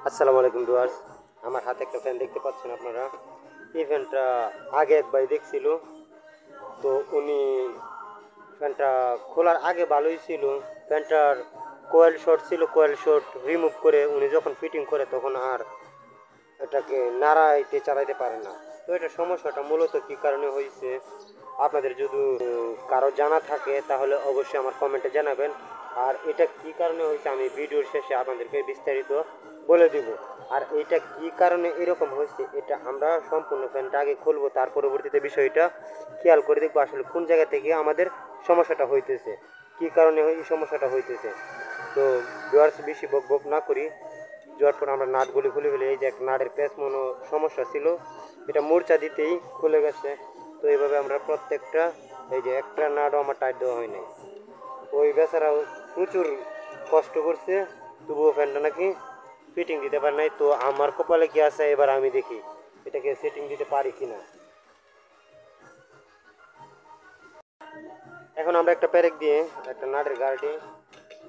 আসসালামু আলাইকুম ভিউয়ার্স। আমার হাতে একটা ফ্যান দেখতে পাচ্ছেন আপনারা। এই ফ্যানটা আগে এক ভাই দেখছিল, তো উনি ফ্যানটা খোলার আগে ভালোই ছিল। ফ্যানটার কোয়েল শর্ট ছিল, কোয়েল শর্ট রিমুভ করে উনি যখন ফিটিং করে তখন আর এটাকে নাড়াইতে চালাইতে পারে না। তো এটা সমস্যাটা মূলত কী কারণে হয়েছে আপনাদের যদি কারো জানা থাকে তাহলে অবশ্যই আমার কমেন্টে জানাবেন। আর এটা কী কারণে হয়েছে আমি ভিডিওর শেষে আপনাদেরকে বিস্তারিত বলে দিব। আর এটা কী কারণে এরকম হয়েছে এটা আমরা সম্পূর্ণ ফ্যানটা আগে খুলবো, তার পরবর্তীতে বিষয়টা খেয়াল করে দেখবো আসলে কোন জায়গা থেকে আমাদের সমস্যাটা হইতেছে, কী কারণে এই সমস্যাটা হইতেছে। তো ভিউয়ার্স বেশি বক বক না করি, যাওয়ার পর আমরা নাটগুলি খুলে ফেলি। এই যে এক নাটের প্যাচ মনো সমস্যা ছিল, এটা মোর্চা দিতেই খুলে গেছে। তো এইভাবে আমরা প্রত্যেকটা, এই যে একটা নাটও আমার টাইট দেওয়া হয় নাই। ওই বেচারাও প্রচুর কষ্ট করছে, তবুও ফ্যানটা নাকি ফিটিং দিতে পারে নাই। তো আমার কপালে কি আছে এবার আমি দেখি এটাকে সেটিং দিতে পারি কিনা। এখন আমরা একটা প্যারেক দিয়ে একটা নাটের গার্ডে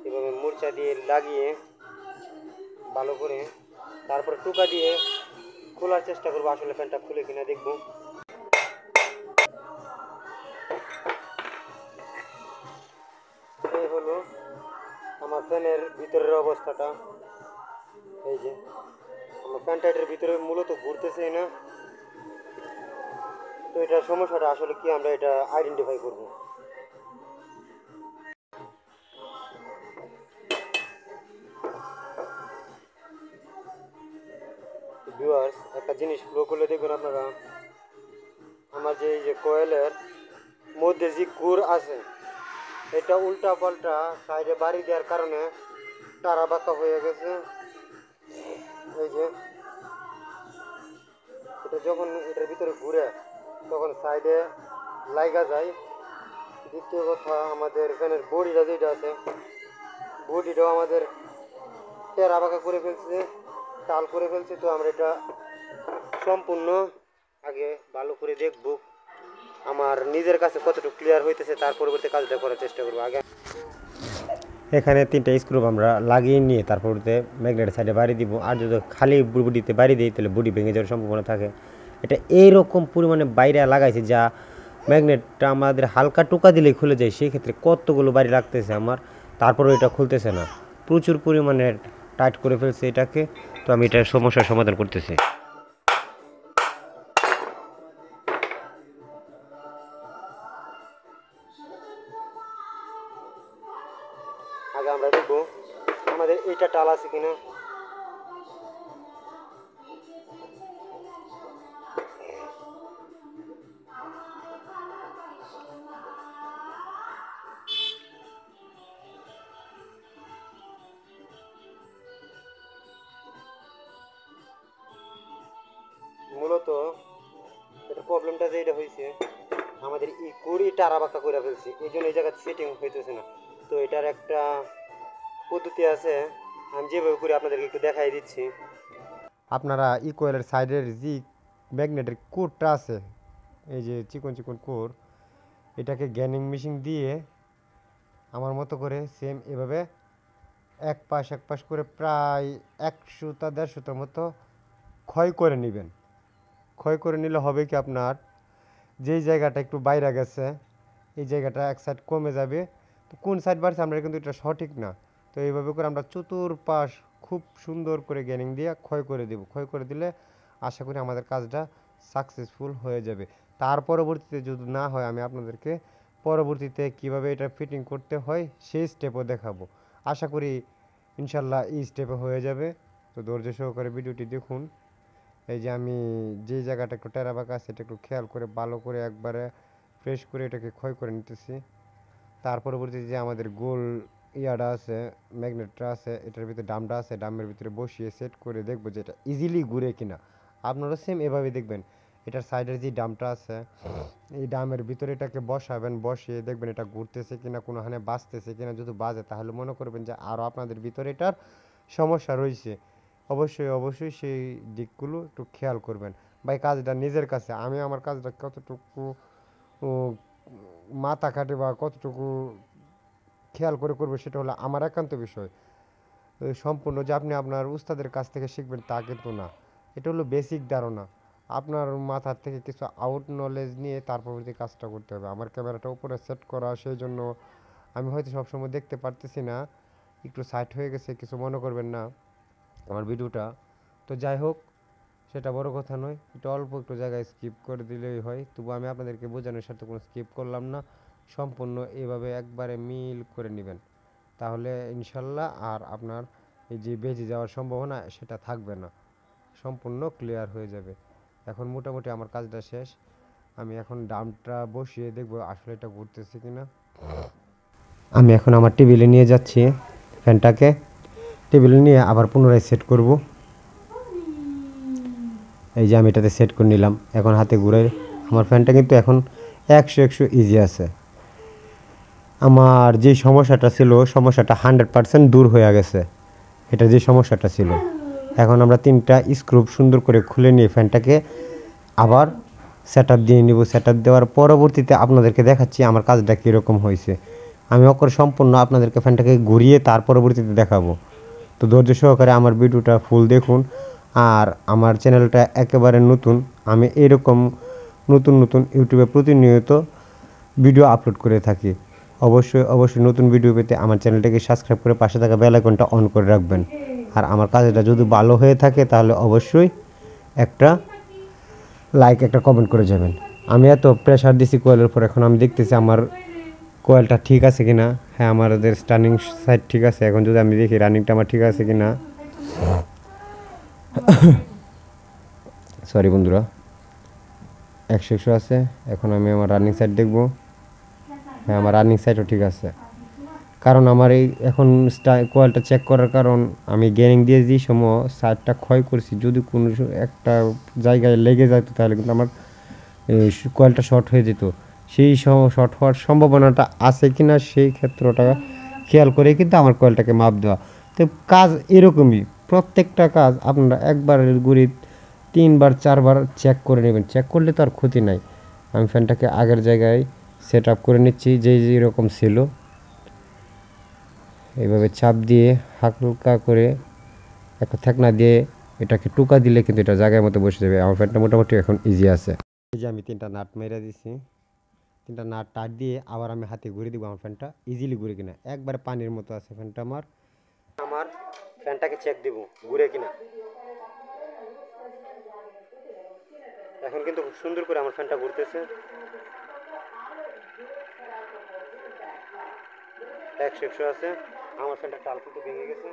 এভাবে মোর্চা দিয়ে লাগিয়ে ভালো করে তারপর টুকা দিয়ে খোলার চেষ্টা করবো, আসলে ফ্যানটা খুলে কিনা দেখবো। এই হলো আমার ফ্যানের ভিতরের অবস্থাটা। এই যে আমার ফ্যানটা এটার ভিতরে মূলত ঘুরতেছে না। তো এটার সমস্যাটা আসলে কি আমরা এটা আইডেন্টিফাই করবো। ভিউয়ার্স একটা জিনিস ফলো করলে দেখবেন আপনারা, আমার যে এই যে কোয়েলের মধ্যে যে গুড় আছে এটা উল্টা পাল্টা সাইডে বাড়ি দেওয়ার কারণে টারা বাঁকা হয়ে গেছে। এই যে এটা যখন এটার ভিতরে ঘুরে তখন সাইডে লাইগা যায়। দ্বিতীয় কথা, আমাদের ফ্যানের বডিটা যেটা আছে বডিটাও আমাদের টেরা বাঁকা করে ফেলছে, টাল করে ফেলছে। তো আমরা এটা সম্পূর্ণ আগে ভালো করে দেখব, আমার নিজের কাছে কতটুকু ক্লিয়ার হইতেছে, তার পরবর্তী কাজটা করার চেষ্টা করবো। আগে এখানে 3টা স্ক্রু আমরা লাগিয়ে নিয়ে তারপরে ম্যাগনেটের সাইডে বাড়ি দিব। আর যদি খালি বডিতে বাড়ি দিই তাহলে বডি ভেঙে যাওয়ার সম্ভাবনা থাকে। এটা এইরকম পরিমাণে বাইরে লাগাইছে যা ম্যাগনেটটা আমাদের হালকা টোকা দিলেই খুলে যায়। সেই ক্ষেত্রে কতগুলো বাড়ি লাগতেছে আমার, তারপরেও এটা খুলতেছে না, প্রচুর পরিমাণে টাইট করে ফেলছে এটাকে। তো আমি এটার সমস্যার সমাধান করতেছি। আগে আমরা দেখবো আমাদের এইটা টাল আছে কিনা। মূলত এটা প্রবলেমটা যেটা হয়েছে আমাদের ই কুড়ি টারা বাঁকা করে ফেলছে, এই জন্য এই জায়গায় সেটিং হইতেছে না। তো এটার একটা পদ্ধতি আছে, আমি যেভাবে করে আপনাদেরকে একটু দেখাই দিচ্ছি। আপনারা ইকোয়েলের সাইডের যে ম্যাগনেটের কোরটা আছে, এই যে চিকন চিকন কোর, এটাকে গ্যানিং মেশিন দিয়ে আমার মতো করে সেম এভাবে এক পাশ করে প্রায় 100-150 মতো ক্ষয় করে নেবেন। ক্ষয় করে নিলে হবে কি আপনার যেই জায়গাটা একটু বাইরে গেছে এই জায়গাটা এক সাইড কমে যাবে। তো কোন সাইড বাড়ছে আমরা কিন্তু এটা সঠিক না। তো এইভাবে করে আমরা চতুর্পাশ খুব সুন্দর করে গ্যানিং দিয়ে ক্ষয় করে দেব। ক্ষয় করে দিলে আশা করি আমাদের কাজটা সাকসেসফুল হয়ে যাবে। তার পরবর্তীতে যদি না হয় আমি আপনাদেরকে পরবর্তীতে কিভাবে এটা ফিটিং করতে হয় সেই স্টেপও দেখাবো। আশা করি ইনশাল্লাহ এই স্টেপে হয়ে যাবে। তো ধৈর্য সহকারে ভিডিওটি দেখুন। এই যে আমি যে জায়গাটা একটু টেরা বাঁকা আছে এটা একটু খেয়াল করে ভালো করে একবারে ফ্রেশ করে এটাকে ক্ষয় করে নিতেছি। তার পরবর্তীতে যে আমাদের গোল ইয়াটা আছে, ম্যাগনেটটা আছে, এটার ভিতরে ডামটা আছে, ডামের ভিতরে বসিয়ে সেট করে দেখবো যে এটা ইজিলি ঘুরে কিনা। আপনারা সেম এভাবে দেখবেন এটার সাইডের যে ডামটা আছে এই ডামের ভিতরে এটাকে বসাবেন, বসিয়ে দেখবেন এটা ঘুরতেছে কিনা, কোনোখানে বাজতেছে কিনা। যদি বাজে তাহলে মনে করবেন যে আরও আপনাদের ভিতরে এটার সমস্যা রয়েছে। অবশ্যই সেই দিকগুলো একটু খেয়াল করবেন। ভাই কাজটা নিজের কাছে, আমি আমার কাজটা কতটুকু মাথা খাটে বা কতটুকু খেয়াল করে করবো সেটা হলো আমার একান্ত বিষয়। সম্পূর্ণ যে আপনি আপনার উস্তাদের কাছ থেকে শিখবেন তা কিন্তু না। এটা হলো বেসিক ধারণা। আপনার মাথার থেকে কিছু আউট নলেজ নিয়ে তারপর কাজটা করতে হবে। আমার ক্যামেরাটা উপরে সেট করা, সেই জন্য আমি হয়তো সবসময় দেখতে পারতেছি না, একটু সাইড হয়ে গেছে, কিছু মনে করবেন না আমার ভিডিওটা। তো যাই হোক, সেটা বড় কথা নয়, এটা অল্প একটু জায়গায় স্কিপ করে দিলেই হয়। তবু আমি আপনাদেরকে বোঝানোর সাথে কোনো স্কিপ করলাম না, সম্পূর্ণ এভাবে একবারে মিল করে নেবেন, তাহলে ইনশাল্লাহ আর আপনার এই যে বেজে যাওয়ার সম্ভাবনা সেটা থাকবে না, সম্পূর্ণ ক্লিয়ার হয়ে যাবে। এখন মোটামুটি আমার কাজটা শেষ। আমি এখন ডামটা বসিয়ে দেখব আসলে এটা ঘুরতেছে কিনা। আমি এখন আমার টেবিলে নিয়ে যাচ্ছি ফ্যানটাকে, টেবিলে নিয়ে আবার পুনরায় সেট করব। এই যে আমি এটাতে সেট করে নিলাম, এখন হাতে ঘুরে আমার ফ্যানটা কিন্তু এখন 100 ইজি আছে। আমার যে সমস্যাটা ছিল, সমস্যাটা 100% দূর হয়ে গেছে। এটা যে সমস্যাটা ছিল, এখন আমরা 3টা স্ক্রু সুন্দর করে খুলে নিয়ে ফ্যানটাকে আবার সেট আপ দিয়ে নিব। সেট আপ দেওয়ার পরবর্তীতে আপনাদেরকে দেখাচ্ছি আমার কাজটা কীরকম হয়েছে। আমি অকর সম্পূর্ণ আপনাদেরকে ফ্যানটাকে ঘুরিয়ে তার পরবর্তীতে দেখাবো। তো ধৈর্য সহকারে আমার ভিডিওটা ফুল দেখুন। আর আমার চ্যানেলটা একেবারে নতুন, আমি এরকম নতুন নতুন ইউটিউবে প্রতিনিয়ত ভিডিও আপলোড করে থাকি। অবশ্যই নতুন ভিডিও পেতে আমার চ্যানেলটাকে সাবস্ক্রাইব করে পাশে থাকা বেল আইকনটা অন করে রাখবেন। আর আমার কাজটা যদি ভালো হয়ে থাকে তাহলে অবশ্যই একটা লাইক, একটা কমেন্ট করে যাবেন। আমি এত প্রেশার দিছি কোয়েলের উপর, এখন আমি দেখতেছি আমার কোয়েলটা ঠিক আছে কিনা। হ্যাঁ, আমাদের স্টার্নিং সাইড ঠিক আছে। এখন যদি আমি দেখি রানিংটা আমার ঠিক আছে কিনা, সরি বন্ধুরা, 100 আছে। এখন আমি আমার রানিং সাইড দেখব। হ্যাঁ, আমার রানিং সাইডও ঠিক আছে। কারণ আমার এই এখন কোয়েলটা চেক করার কারণ, আমি গেনিং দিয়ে যে সময় সাইডটা ক্ষয় করছি, যদি কোনো একটা জায়গায় লেগে যেত তাহলে কিন্তু আমার কোয়েলটা শর্ট হয়ে যেত। সেই শর্ট হওয়ার সম্ভাবনাটা আছে কি না সেই ক্ষেত্রটা খেয়াল করে কিন্তু আমার কোয়েলটাকে মাপ দেওয়া। তো কাজ এরকমই, প্রত্যেকটা কাজ আপনারা একবারের গুড়ি 3বার 4বার চেক করে নেবেন। চেক করলে তো আর ক্ষতি নাই। আমি ফ্যানটাকে আগের জায়গায় সেট আপ করে নিচ্ছি যেরকম ছিল। এইভাবে চাপ দিয়ে হালকা করে একটা ঠেকনা দিয়ে এটাকে টুকা দিলে কিন্তু এটা জায়গার মতো বসে যাবে। আমার ফ্যানটা মোটামুটি এখন ইজি আছে। এই যে আমি 3টা নাট মেরে দিছি, 3টা নাট টাট দিয়ে আবার আমি হাতে ঘুরে দিব। আমার ফ্যানটা ইজিলি ঘুরে কিনা, একবারে পানির মতো আছে ফ্যানটা আমার। ফ্যানটাকে চেক দিব ঘুরে কিনা। এখন কিন্তু খুব সুন্দর করে আমার ফ্যানটা ঘুরতেছে। 100 আছে। আমার ফ্যানটা টাল কিন্তু ভেঙে গেছে।